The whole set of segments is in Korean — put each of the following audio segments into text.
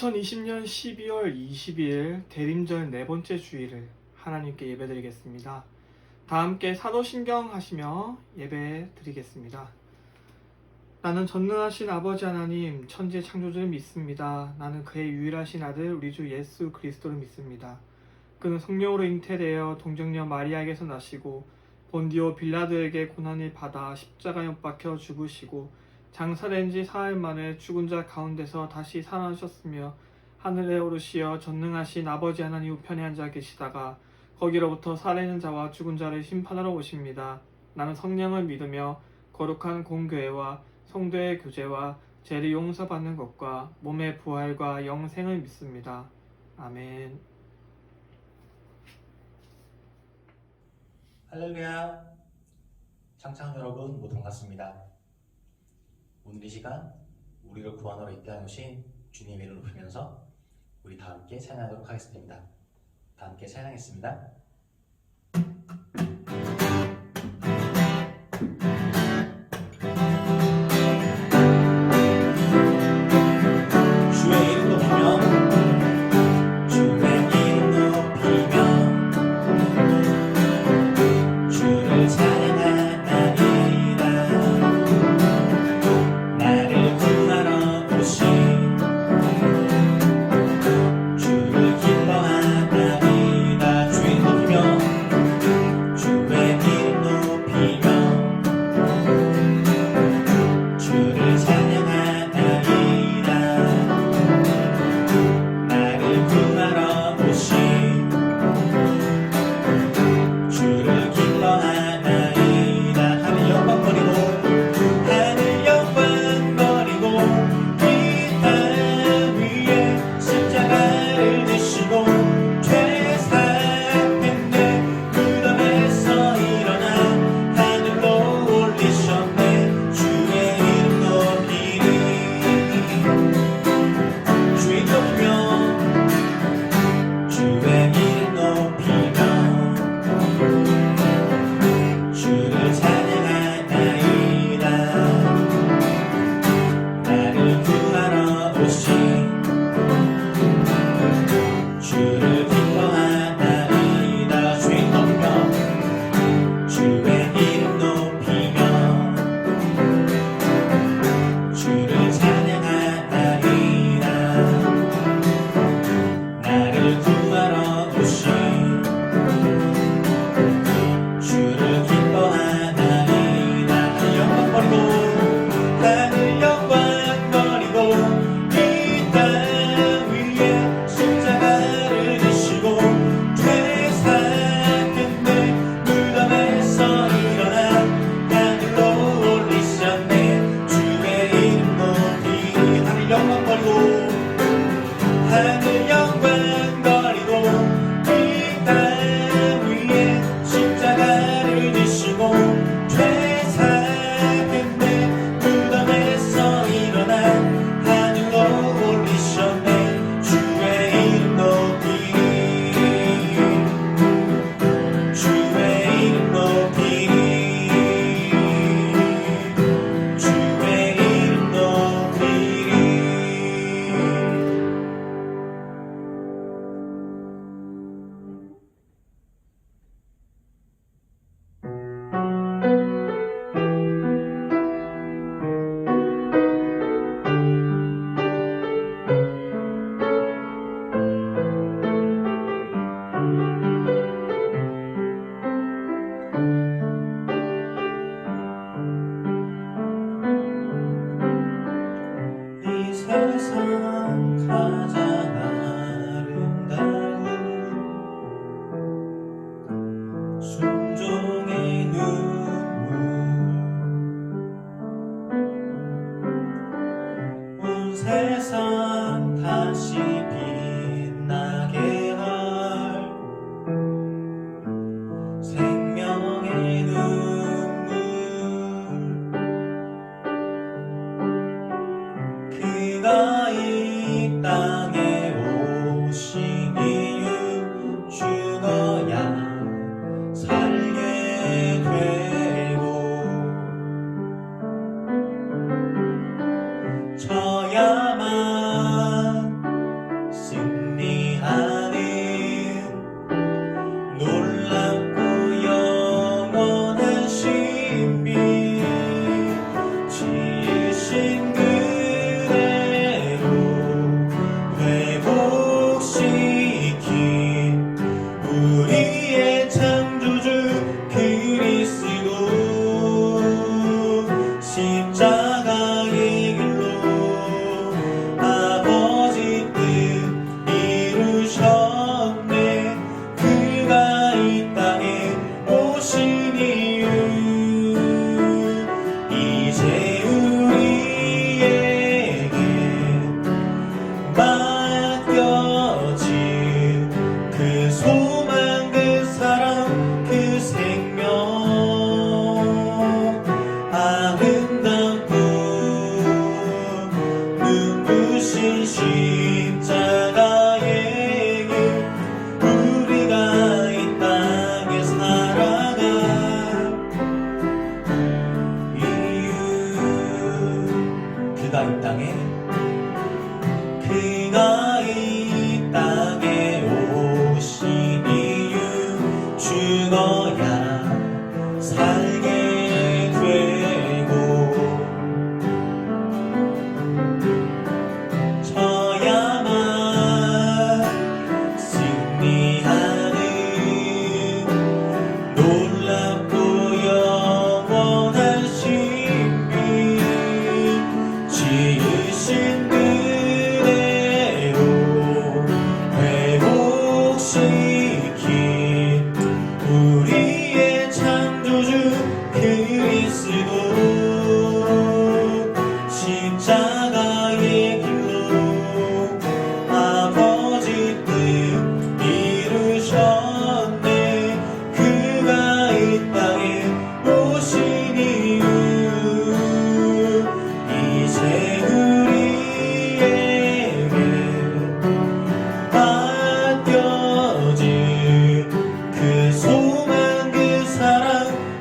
2020년 12월 20일 대림절 네 번째 주일을 하나님께 예배드리겠습니다. 다 함께 사도신경 하시며 예배드리겠습니다. 나는 전능하신 아버지 하나님 천지 창조주를 믿습니다. 나는 그의 유일하신 아들 우리 주 예수 그리스도를 믿습니다. 그는 성령으로 잉태되어 동정녀 마리아에게서 나시고 본디오 빌라도에게 고난을 받아 십자가에 못 박혀 죽으시고 장사된 지 사흘 만에 죽은 자 가운데서 다시 살아나셨으며 하늘에 오르시어 전능하신 아버지 하나님 우편에 앉아 계시다가 거기로부터 살아있는 자와 죽은 자를 심판하러 오십니다. 나는 성령을 믿으며 거룩한 공교회와 성도의 교제와 죄를 용서받는 것과 몸의 부활과 영생을 믿습니다. 아멘. 할렐루야! 창창 여러분 모두 반갑습니다. 오늘 이 시간 우리를 구원하러 이 땅에 오신 주님의 이름을 높이면서 우리 다 함께 찬양하도록 하겠습니다. 다 함께 찬양하겠습니다. 주의 이름 높이며 주의 이름 높이며 주를 찬양하나이다. 나를 구하러 오신 주를 기뻐하나이다. 주의 이름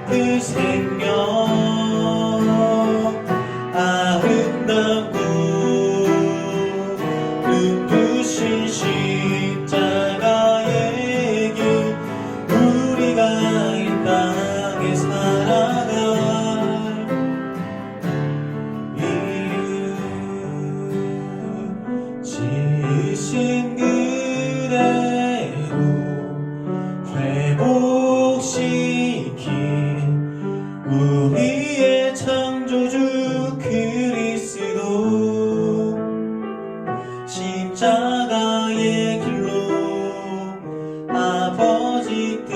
그 생명 아름답고 눈부신 십자가의 길 우리가 이 땅에 살아갈 이유 지으신 그대로 회복시킨 우리의 창조주 그리스도 십자가의 길로 아버지 뜻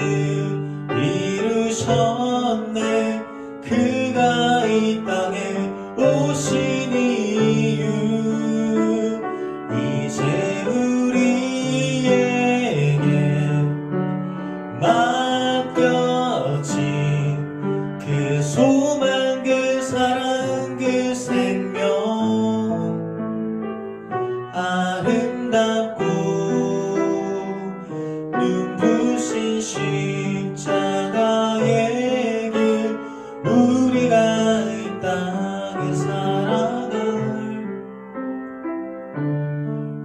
이루셨네. 그가 이 땅에 오신 이유 이제 우리에게 맡겨진 그 소망 그 사랑 그 생명 아름답고 눈부신 십자가의 길 우리가 이 땅에 살아갈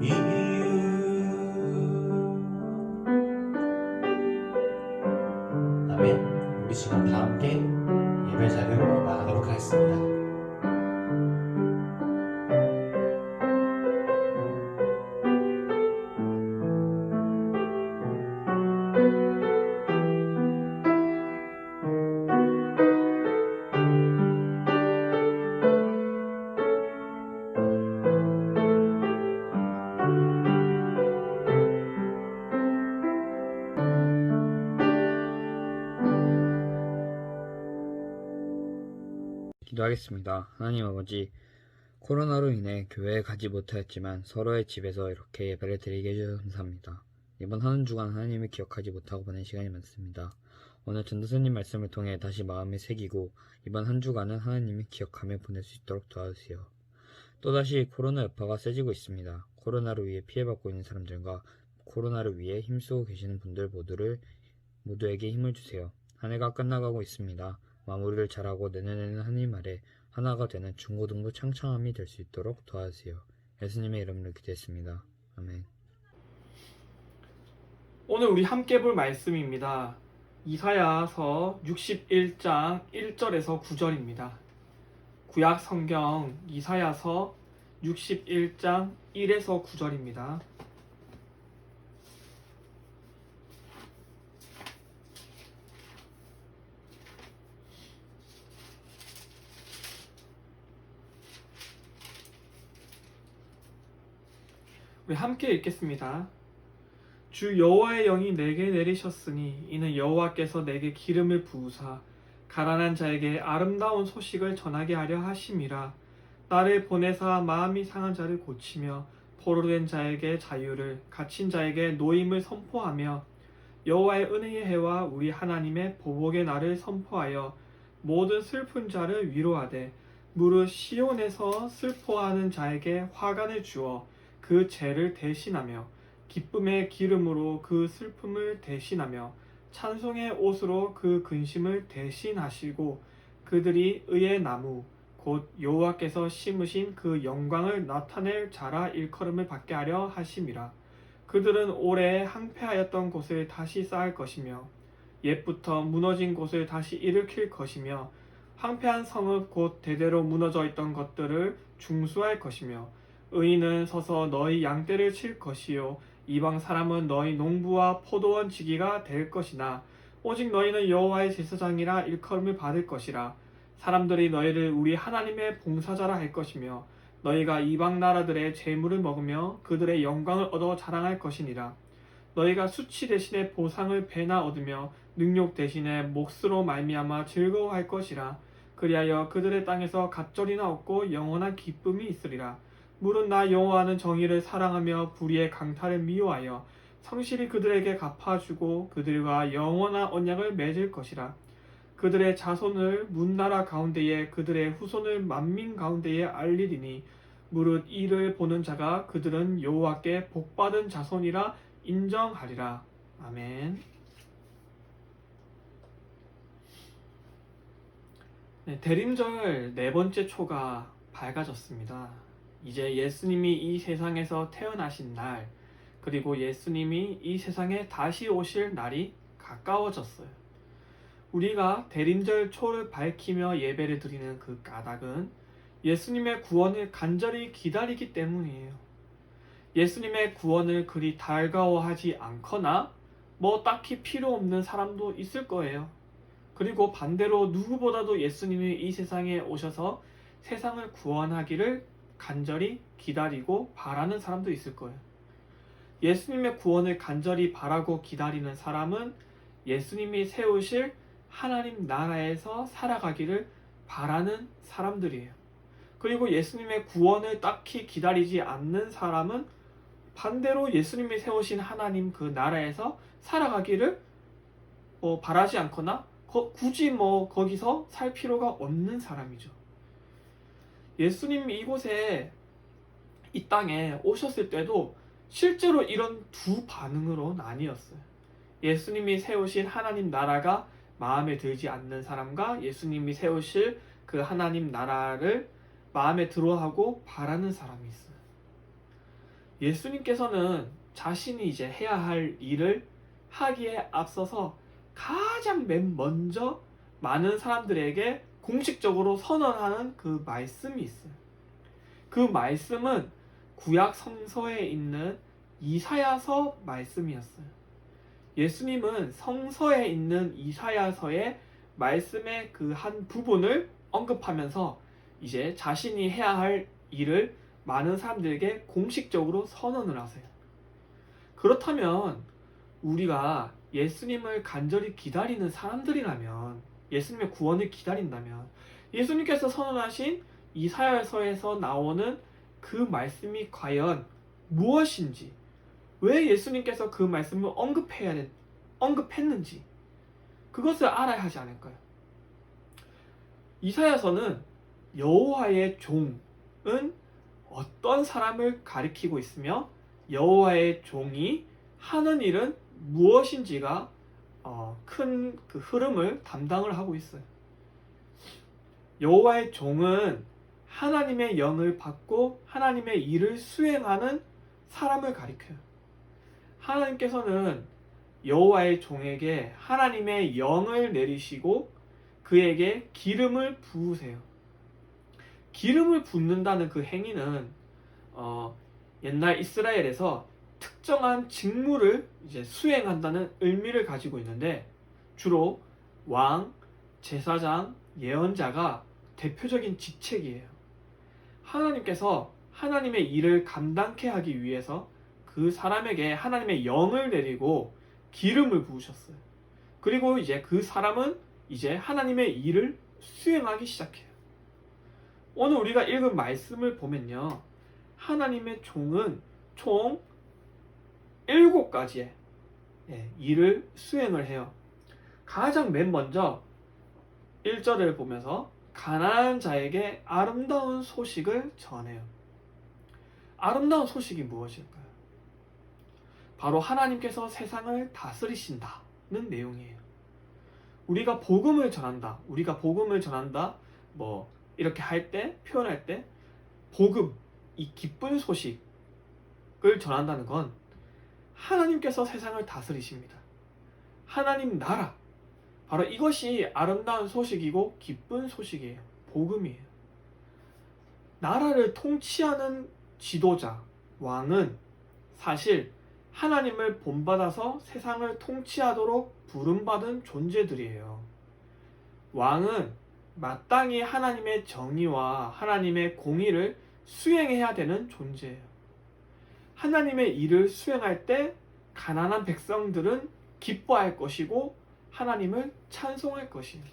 이유. 아멘. 우리 지금 다 함께 예배 자리로 나가도록 하겠습니다. 기도하겠습니다. 하나님 아버지, 코로나로 인해 교회에 가지 못하였지만 서로의 집에서 이렇게 예배를 드리게 해주셔서 감사합니다. 이번 한 주간 하나님을 기억하지 못하고 보낸 시간이 많습니다. 오늘 전도사님 말씀을 통해 다시 마음에 새기고 이번 한 주간은 하나님을 기억하며 보낼 수 있도록 도와주세요. 또다시 코로나 여파가 세지고 있습니다. 코로나로 위해 피해받고 있는 사람들과 코로나를 위해 힘쓰고 계시는 분들 모두에게 힘을 주세요. 한 해가 끝나가고 있습니다. 마무리를 잘하고 내년에는 하나님 아래 하나가 되는 중고등부 창창함이 될 수 있도록 도와주세요. 예수님의 이름으로 기도했습니다. 아멘. 오늘 우리 함께 볼 말씀입니다. 이사야서 61장 1절에서 9절입니다. 구약 성경 이사야서 61장 1에서 9절입니다. 우리 함께 읽겠습니다. 주 여호와의 영이 내게 내리셨으니 이는 여호와께서 내게 기름을 부으사 가난한 자에게 아름다운 소식을 전하게 하려 하심이라. 나를 보내사 마음이 상한 자를 고치며 포로된 자에게 자유를 갇힌 자에게 노임을 선포하며 여호와의 은혜의 해와 우리 하나님의 보복의 날을 선포하여 모든 슬픈 자를 위로하되 무릇 시온에서 슬퍼하는 자에게 화관을 주어 그 죄를 대신하며 기쁨의 기름으로 그 슬픔을 대신하며 찬송의 옷으로 그 근심을 대신하시고 그들이 의의 나무 곧 여호와께서 심으신 그 영광을 나타낼 자라 일컬음을 받게 하려 하심이라. 그들은 오래 항폐하였던 곳을 다시 쌓을 것이며 옛부터 무너진 곳을 다시 일으킬 것이며 황폐한 성읍 곧 대대로 무너져 있던 것들을 중수할 것이며 의인은 서서 너희 양떼를 칠 것이요 이방 사람은 너희 농부와 포도원 지기가 될 것이나 오직 너희는 여호와의 제사장이라 일컬음을 받을 것이라. 사람들이 너희를 우리 하나님의 봉사자라 할 것이며 너희가 이방 나라들의 재물을 먹으며 그들의 영광을 얻어 자랑할 것이니라. 너희가 수치 대신에 보상을 배나 얻으며 능욕 대신에 몫으로 말미암아 즐거워할 것이라. 그리하여 그들의 땅에서 갑절이나 얻고 영원한 기쁨이 있으리라. 물은 나 여호와는 정의를 사랑하며 불의의 강탈을 미워하여 성실히 그들에게 갚아주고 그들과 영원한 언약을 맺을 것이라. 그들의 자손을 문나라 가운데에 그들의 후손을 만민 가운데에 알리리니 무릇 이를 보는 자가 그들은 여호와께 복받은 자손이라 인정하리라. 아멘. 네, 대림절 네 번째 초가 밝아졌습니다. 이제 예수님이 이 세상에서 태어나신 날, 그리고 예수님이 이 세상에 다시 오실 날이 가까워졌어요. 우리가 대림절 초를 밝히며 예배를 드리는 그 까닭은 예수님의 구원을 간절히 기다리기 때문이에요. 예수님의 구원을 그리 달가워하지 않거나 뭐 딱히 필요 없는 사람도 있을 거예요. 그리고 반대로 누구보다도 예수님이 이 세상에 오셔서 세상을 구원하기를 간절히 기다리고 바라는 사람도 있을 거예요. 예수님의 구원을 간절히 바라고 기다리는 사람은 예수님이 세우실 하나님 나라에서 살아가기를 바라는 사람들이에요. 그리고 예수님의 구원을 딱히 기다리지 않는 사람은 반대로 예수님이 세우신 하나님 그 나라에서 살아가기를 바라지 않거나 굳이 거기서 살 필요가 없는 사람이죠. 예수님이 이곳에 이 땅에 오셨을 때도 실제로 이런 두 반응으로 나뉘었어요. 예수님이 세우신 하나님 나라가 마음에 들지 않는 사람과 예수님이 세우실 그 하나님 나라를 마음에 들어하고 바라는 사람이 있어요. 예수님께서는 자신이 이제 해야 할 일을 하기에 앞서서 가장 맨 먼저 많은 사람들에게 공식적으로 선언하는 그 말씀이 있어요. 그 말씀은 구약 성서에 있는 이사야서 말씀이었어요. 예수님은 성서에 있는 이사야서의 말씀의 그 한 부분을 언급하면서 이제 자신이 해야 할 일을 많은 사람들에게 공식적으로 선언을 하세요. 그렇다면 우리가 예수님을 간절히 기다리는 사람들이라면, 예수님의 구원을 기다린다면 예수님께서 선언하신 이사야서에서 나오는 그 말씀이 과연 무엇인지, 왜 예수님께서 그 말씀을 언급했는지 그것을 알아야 하지 않을까요? 이사야서는 여호와의 종은 어떤 사람을 가리키고 있으며 여호와의 종이 하는 일은 무엇인지가 큰 그 흐름을 담당을 하고 있어요. 여호와의 종은 하나님의 영을 받고 하나님의 일을 수행하는 사람을 가리켜요. 하나님께서는 여호와의 종에게 하나님의 영을 내리시고 그에게 기름을 부으세요. 기름을 붓는다는 그 행위는 옛날 이스라엘에서 특정한 직무를 이제 수행한다는 의미를 가지고 있는데, 주로 왕, 제사장, 예언자가 대표적인 직책이에요. 하나님께서 하나님의 일을 감당케 하기 위해서 그 사람에게 하나님의 영을 내리고 기름을 부으셨어요. 그리고 이제 그 사람은 이제 하나님의 일을 수행하기 시작해요. 오늘 우리가 읽은 말씀을 보면요, 하나님의 종은 총 7가지의 일을 수행을 해요. 가장 맨 먼저 1절을 보면서 가난한 자에게 아름다운 소식을 전해요. 아름다운 소식이 무엇일까요? 바로 하나님께서 세상을 다스리신다는 내용이에요. 우리가 복음을 전한다. 이렇게 할 때, 표현할 때 복음, 이 기쁜 소식을 전한다는 건 하나님께서 세상을 다스리십니다. 하나님 나라, 바로 이것이 아름다운 소식이고 기쁜 소식이에요. 복음이에요. 나라를 통치하는 지도자, 왕은 사실 하나님을 본받아서 세상을 통치하도록 부름받은 존재들이에요. 왕은 마땅히 하나님의 정의와 하나님의 공의를 수행해야 되는 존재예요. 하나님의 일을 수행할 때 가난한 백성들은 기뻐할 것이고 하나님을 찬송할 것이에요.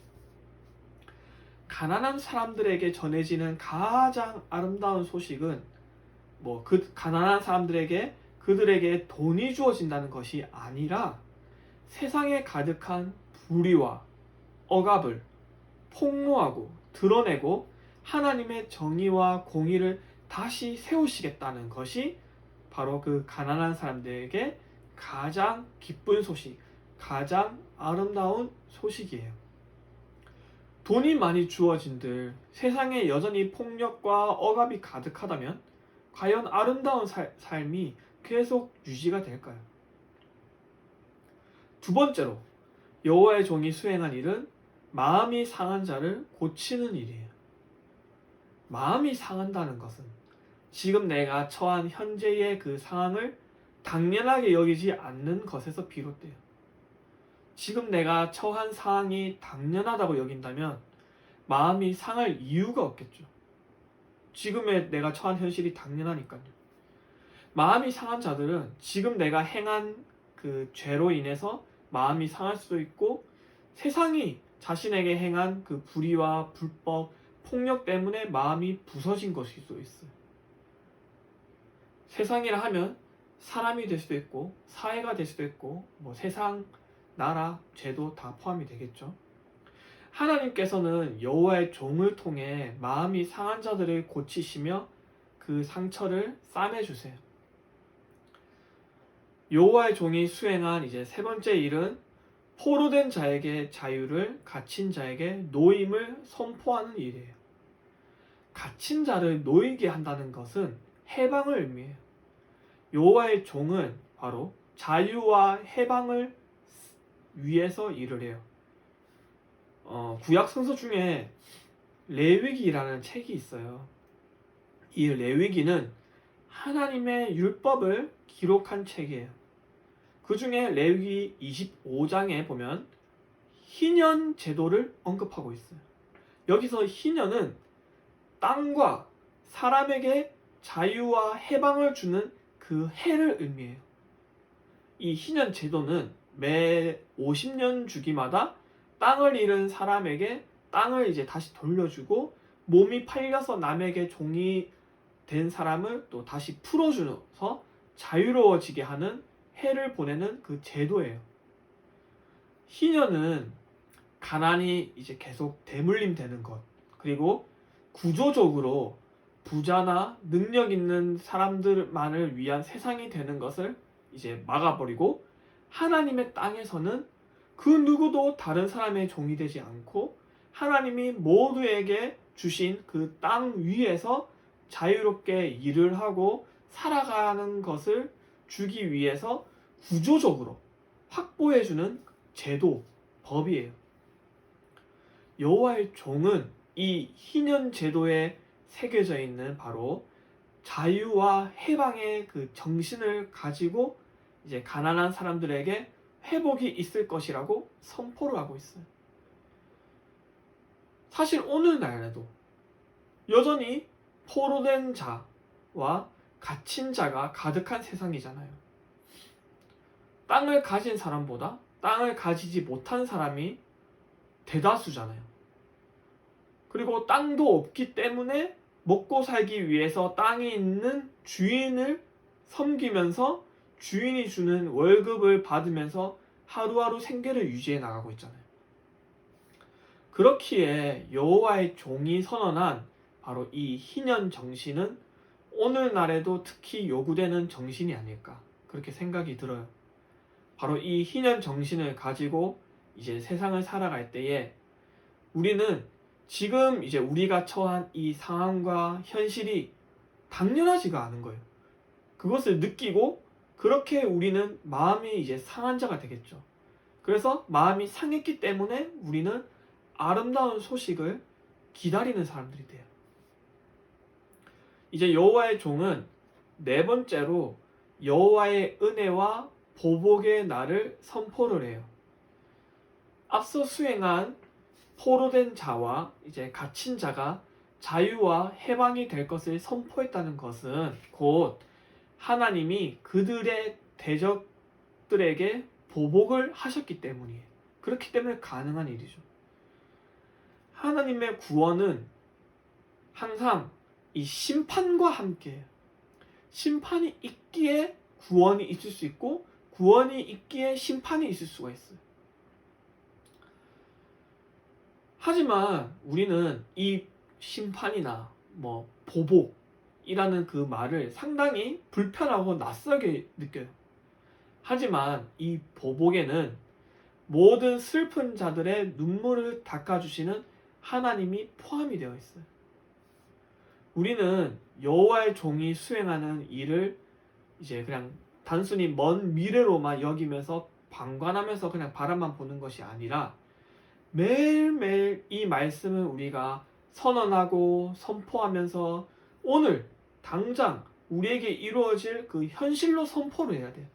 가난한 사람들에게 전해지는 가장 아름다운 소식은 그 가난한 사람들에게 그들에게 돈이 주어진다는 것이 아니라 세상에 가득한 불의와 억압을 폭로하고 드러내고 하나님의 정의와 공의를 다시 세우시겠다는 것이 바로 그 가난한 사람들에게 가장 기쁜 소식, 가장 아름다운 소식이에요. 돈이 많이 주어진들 세상에 여전히 폭력과 억압이 가득하다면 과연 아름다운 삶이 계속 유지가 될까요? 두 번째로 여호와의 종이 수행한 일은 마음이 상한 자를 고치는 일이에요. 마음이 상한다는 것은 지금 내가 처한 현재의 그 상황을 당연하게 여기지 않는 것에서 비롯돼요. 지금 내가 처한 상황이 당연하다고 여긴다면 마음이 상할 이유가 없겠죠. 지금의 내가 처한 현실이 당연하니까요. 마음이 상한 자들은 지금 내가 행한 그 죄로 인해서 마음이 상할 수도 있고 세상이 자신에게 행한 그 불의와 불법, 폭력 때문에 마음이 부서진 것일 수도 있어요. 세상이라 하면 사람이 될 수도 있고 사회가 될 수도 있고 뭐 세상, 나라, 죄도 다 포함이 되겠죠. 하나님께서는 여호와의 종을 통해 마음이 상한 자들을 고치시며 그 상처를 싸매주세요. 여호와의 종이 수행한 이제 세 번째 일은 포로된 자에게 자유를, 갇힌 자에게 노임을 선포하는 일이에요. 갇힌 자를 놓이게 한다는 것은 해방을 의미해요. 여호와의 종은 바로 자유와 해방을 위해서 일을 해요. 구약 성서 중에 레위기라는 책이 있어요. 이 레위기는 하나님의 율법을 기록한 책이에요. 그 중에 레위기 25장에 보면 희년 제도를 언급하고 있어요. 여기서 희년은 땅과 사람에게 자유와 해방을 주는 그 해를 의미해요. 이 희년 제도는 매 50년 주기마다 땅을 잃은 사람에게 땅을 이제 다시 돌려주고 몸이 팔려서 남에게 종이 된 사람을 또 다시 풀어주면서 자유로워지게 하는 해를 보내는 그 제도예요. 희년은 가난이 이제 계속 대물림 되는 것, 그리고 구조적으로 부자나 능력 있는 사람들만을 위한 세상이 되는 것을 이제 막아버리고 하나님의 땅에서는 그 누구도 다른 사람의 종이 되지 않고 하나님이 모두에게 주신 그 땅 위에서 자유롭게 일을 하고 살아가는 것을 주기 위해서 구조적으로 확보해주는 제도, 법이에요. 여호와의 종은 이 희년 제도에 새겨져 있는 바로 자유와 해방의 그 정신을 가지고 이제 가난한 사람들에게 회복이 있을 것이라고 선포를 하고 있어요. 사실 오늘날에도 여전히 포로된 자와 갇힌 자가 가득한 세상이잖아요. 땅을 가진 사람보다 땅을 가지지 못한 사람이 대다수잖아요. 그리고 땅도 없기 때문에 먹고 살기 위해서 땅에 있는 주인을 섬기면서 주인이 주는 월급을 받으면서 하루하루 생계를 유지해 나가고 있잖아요. 그렇기에 여호와의 종이 선언한 바로 이 희년 정신은 오늘날에도 특히 요구되는 정신이 아닐까 그렇게 생각이 들어요. 바로 이 희년 정신을 가지고 이제 세상을 살아갈 때에 우리는 지금 이제 우리가 처한 이 상황과 현실이 당연하지가 않은 거예요. 그것을 느끼고 그렇게 우리는 마음이 이제 상한 자가 되겠죠. 그래서 마음이 상했기 때문에 우리는 아름다운 소식을 기다리는 사람들이 돼요. 이제 여호와의 종은 네 번째로 여호와의 은혜와 보복의 날을 선포를 해요. 앞서 수행한 포로된 자와 이제 갇힌 자가 자유와 해방이 될 것을 선포했다는 것은 곧 하나님이 그들의 대적들에게 보복을 하셨기 때문이에요. 그렇기 때문에 가능한 일이죠. 하나님의 구원은 항상 이 심판과 함께해요. 심판이 있기에 구원이 있을 수 있고 구원이 있기에 심판이 있을 수가 있어요. 하지만 우리는 이 심판이나 뭐 보복이라는 그 말을 상당히 불편하고 낯설게 느껴요. 하지만 이 보복에는 모든 슬픈 자들의 눈물을 닦아주시는 하나님이 포함이 되어 있어요. 우리는 여호와의 종이 수행하는 일을 이제 그냥 단순히 먼 미래로만 여기면서 방관하면서 그냥 바라만 보는 것이 아니라 매일매일 이 말씀을 우리가 선언하고 선포하면서 오늘 당장 우리에게 이루어질 그 현실로 선포를 해야 돼요.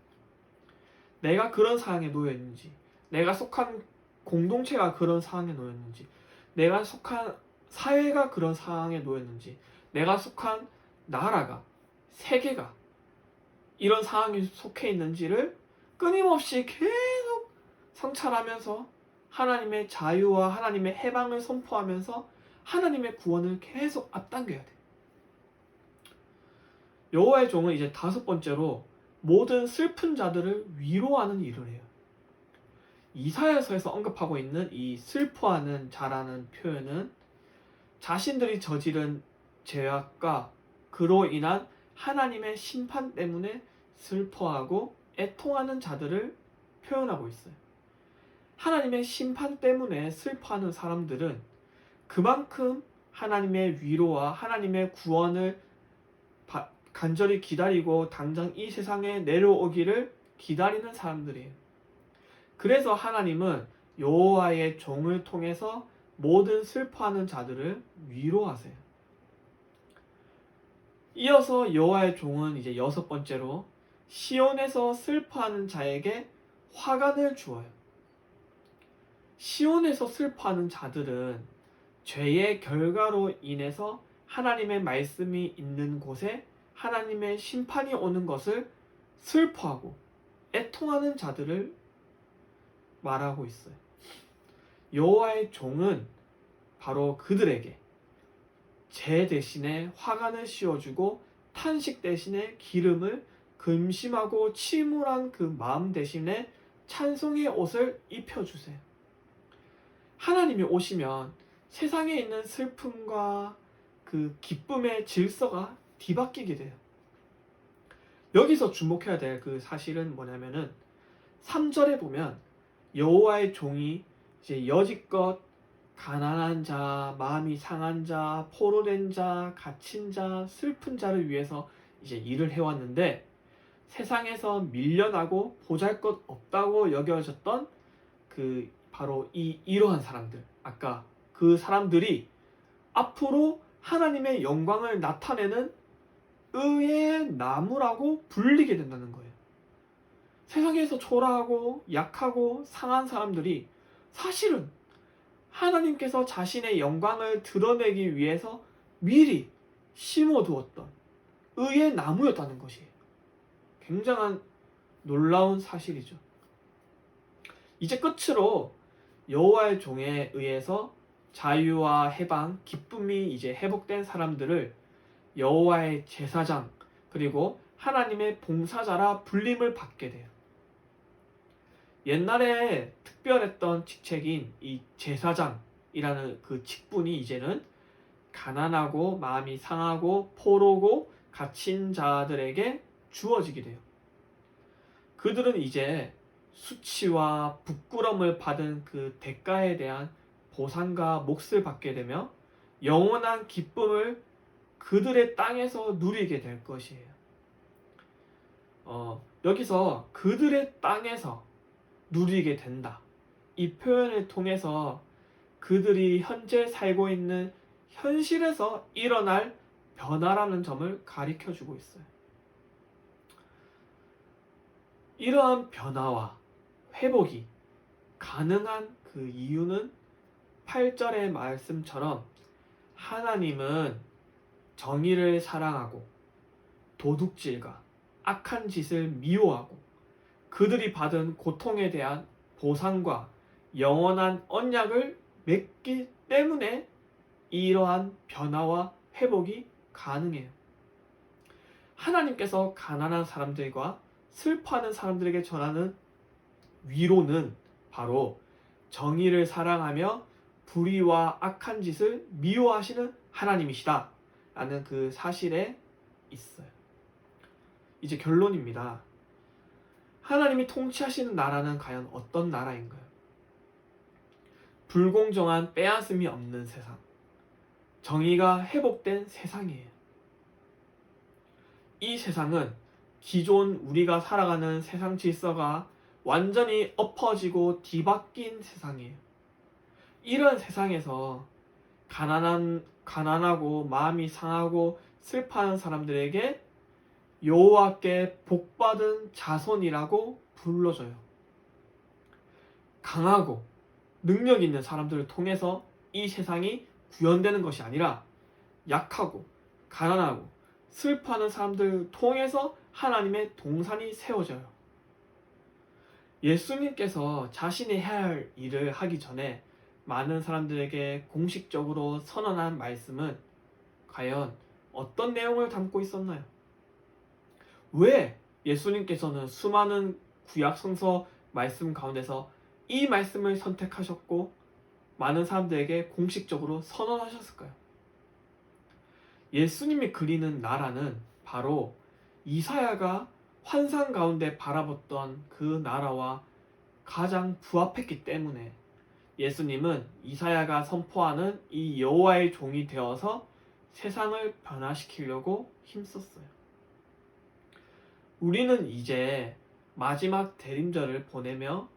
내가 그런 상황에 놓여 있는지, 내가 속한 공동체가 그런 상황에 놓였는지, 내가 속한 사회가 그런 상황에 놓였는지, 내가 속한 나라가, 세계가 이런 상황에 속해 있는지를 끊임없이 계속 성찰하면서 하나님의 자유와 하나님의 해방을 선포하면서 하나님의 구원을 계속 앞당겨야 돼. 여호와의 종은 이제 5번째로 모든 슬픈 자들을 위로하는 일을 해요. 이사야서에서 언급하고 있는 이 슬퍼하는 자라는 표현은 자신들이 저지른 죄악과 그로 인한 하나님의 심판 때문에 슬퍼하고 애통하는 자들을 표현하고 있어요. 하나님의 심판 때문에 슬퍼하는 사람들은 그만큼 하나님의 위로와 하나님의 구원을 간절히 기다리고 당장 이 세상에 내려오기를 기다리는 사람들이에요. 그래서 하나님은 여호와의 종을 통해서 모든 슬퍼하는 자들을 위로하세요. 이어서 여호와의 종은 이제 6번째로 시온에서 슬퍼하는 자에게 화관을 주어요. 시온에서 슬퍼하는 자들은 죄의 결과로 인해서 하나님의 말씀이 있는 곳에 하나님의 심판이 오는 것을 슬퍼하고 애통하는 자들을 말하고 있어요. 여호와의 종은 바로 그들에게 재 대신에 화관을 씌워주고 탄식 대신에 기름을 근심하고 침울한 그 마음 대신에 찬송의 옷을 입혀주세요. 하나님이 오시면 세상에 있는 슬픔과 그 기쁨의 질서가 뒤바뀌게 돼요. 여기서 주목해야 될 그 사실은 뭐냐면은 3절에 보면 여호와의 종이 이제 여지껏 가난한 자, 마음이 상한 자, 포로된 자, 갇힌 자, 슬픈 자를 위해서 이제 일을 해왔는데 세상에서 밀려나고 보잘것 없다고 여겨졌던 그 바로 이러한 사람들, 아까 그 사람들이 앞으로 하나님의 영광을 나타내는 의의 나무라고 불리게 된다는 거예요. 세상에서 초라하고 약하고 상한 사람들이 사실은 하나님께서 자신의 영광을 드러내기 위해서 미리 심어두었던 의의 나무였다는 것이에요. 굉장한 놀라운 사실이죠. 이제 끝으로 여호와의 종에 의해서 자유와 해방, 기쁨이 이제 회복된 사람들을 여호와의 제사장 그리고 하나님의 봉사자라 불림을 받게 돼요. 옛날에 특별했던 직책인 이 제사장이라는 그 직분이 이제는 가난하고 마음이 상하고 포로고 갇힌 자들에게 주어지게 돼요. 그들은 이제 수치와 부끄러움을 받은 그 대가에 대한 보상과 몫을 받게 되며 영원한 기쁨을 그들의 땅에서 누리게 될 것이에요. 여기서 그들의 땅에서 누리게 된다. 이 표현을 통해서 그들이 현재 살고 있는 현실에서 일어날 변화라는 점을 가리켜주고 있어요. 이러한 변화와 회복이 가능한 그 이유는 8절의 말씀처럼 하나님은 정의를 사랑하고 도둑질과 악한 짓을 미워하고 그들이 받은 고통에 대한 보상과 영원한 언약을 맺기 때문에 이러한 변화와 회복이 가능해요. 하나님께서 가난한 사람들과 슬퍼하는 사람들에게 전하는 위로는 바로 정의를 사랑하며 불의와 악한 짓을 미워하시는 하나님이시다 라는 그 사실에 있어요. 이제 결론입니다. 하나님이 통치하시는 나라는 과연 어떤 나라인가요? 불공정한 빼앗음이 없는 세상, 정의가 회복된 세상이에요. 이 세상은 기존 우리가 살아가는 세상 질서가 완전히 엎어지고 뒤바뀐 세상이에요. 이런 세상에서 가난하고 마음이 상하고 슬퍼하는 사람들에게 여호와께 복받은 자손이라고 불러줘요. 강하고 능력 있는 사람들을 통해서 이 세상이 구현되는 것이 아니라 약하고 가난하고 슬퍼하는 사람들을 통해서 하나님의 동산이 세워져요. 예수님께서 자신이 해야 할 일을 하기 전에 많은 사람들에게 공식적으로 선언한 말씀은 과연 어떤 내용을 담고 있었나요? 왜 예수님께서는 수많은 구약 성서 말씀 가운데서 이 말씀을 선택하셨고 많은 사람들에게 공식적으로 선언하셨을까요? 예수님이 그리는 나라는 바로 이사야가 환상 가운데 바라봤던 그 나라와 가장 부합했기 때문에 예수님은 이사야가 선포하는 이 여호와의 종이 되어서 세상을 변화시키려고 힘썼어요. 우리는 이제 마지막 대림절을 보내며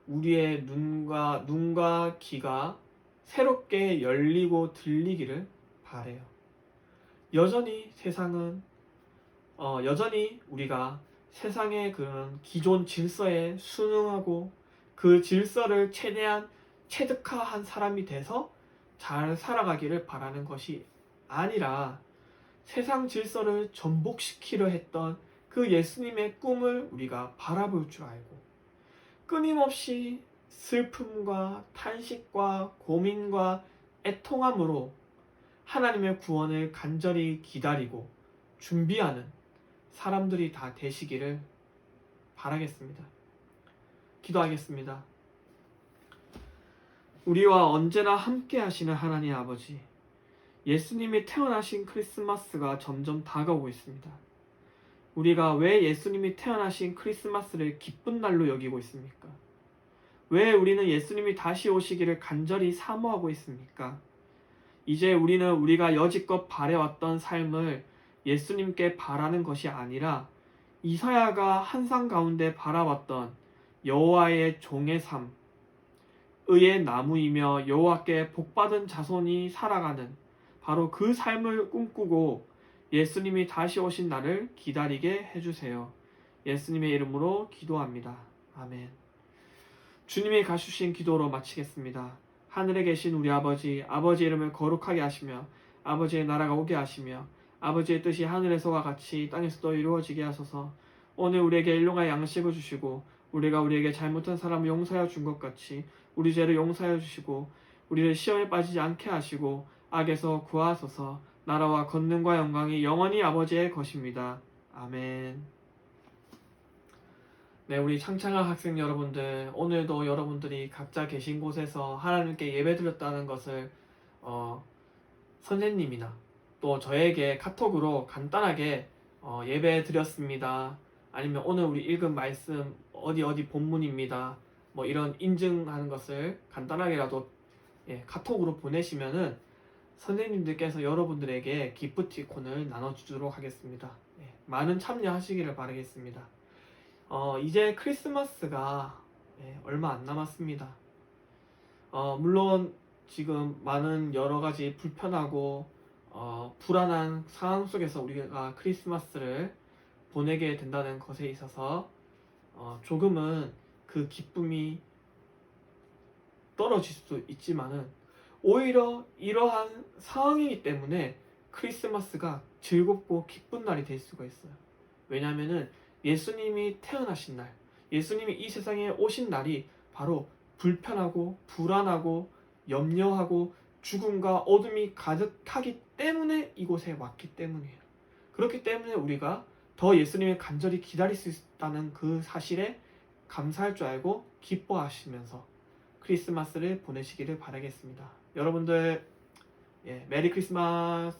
우리의 눈과 귀가 새롭게 열리고 들리기를 바래요. 여전히 우리가 세상의 그런 기존 질서에 순응하고 그 질서를 최대한 체득화한 사람이 돼서 잘 살아가기를 바라는 것이 아니라 세상 질서를 전복시키려 했던 그 예수님의 꿈을 우리가 바라볼 줄 알고 끊임없이 슬픔과 탄식과 고민과 애통함으로 하나님의 구원을 간절히 기다리고 준비하는 사람들이 다 되시기를 바라겠습니다. 기도하겠습니다. 우리와 언제나 함께 하시는 하나님 아버지, 예수님이 태어나신 크리스마스가 점점 다가오고 있습니다. 우리가 왜 예수님이 태어나신 크리스마스를 기쁜 날로 여기고 있습니까? 왜 우리는 예수님이 다시 오시기를 간절히 사모하고 있습니까? 이제 우리는 우리가 여지껏 바래왔던 삶을 예수님께 바라는 것이 아니라 이사야가 환상 가운데 바라봤던 여호와의 종의 삶, 의의 나무이며 여호와께 복받은 자손이 살아가는 바로 그 삶을 꿈꾸고 예수님이 다시 오신 날을 기다리게 해주세요. 예수님의 이름으로 기도합니다. 아멘. 주님이 가르치신 기도로 마치겠습니다. 하늘에 계신 우리 아버지, 아버지의 이름을 거룩하게 하시며 아버지의 나라가 오게 하시며 아버지의 뜻이 하늘에서와 같이 땅에서도 이루어지게 하소서. 오늘 우리에게 일용할 양식을 주시고 우리가 우리에게 잘못한 사람을 용서하여 준 것 같이 우리 죄를 용서하여 주시고 우리를 시험에 빠지지 않게 하시고 악에서 구하소서. 나라와 권능과 영광이 영원히 아버지의 것입니다. 아멘. 네, 우리 창창한 학생 여러분들, 오늘도 여러분들이 각자 계신 곳에서 하나님께 예배드렸다는 것을 선생님이나 또 저에게 카톡으로 간단하게 예배드렸습니다. 아니면 오늘 우리 읽은 말씀 어디 본문입니다. 뭐 이런 인증하는 것을 간단하게라도 카톡으로 보내시면은 선생님들께서 여러분들에게 기프티콘을 나눠주도록 하겠습니다. 많은 참여하시기를 바라겠습니다. 이제 크리스마스가 얼마 안 남았습니다. 물론 지금 많은 여러가지 불편하고 불안한 상황 속에서 우리가 크리스마스를 보내게 된다는 것에 있어서 조금은 그 기쁨이 떨어질 수도 있지만은 오히려 이러한 상황이기 때문에 크리스마스가 즐겁고 기쁜 날이 될 수가 있어요. 왜냐하면은 예수님이 태어나신 날, 예수님이 이 세상에 오신 날이 바로 불편하고 불안하고 염려하고 죽음과 어둠이 가득하기 때문에 이곳에 왔기 때문이에요. 그렇기 때문에 우리가 더 예수님을 간절히 기다릴 수 있다는 그 사실에 감사할 줄 알고 기뻐하시면서 크리스마스를 보내시기를 바라겠습니다. 여러분들 메리 크리스마스.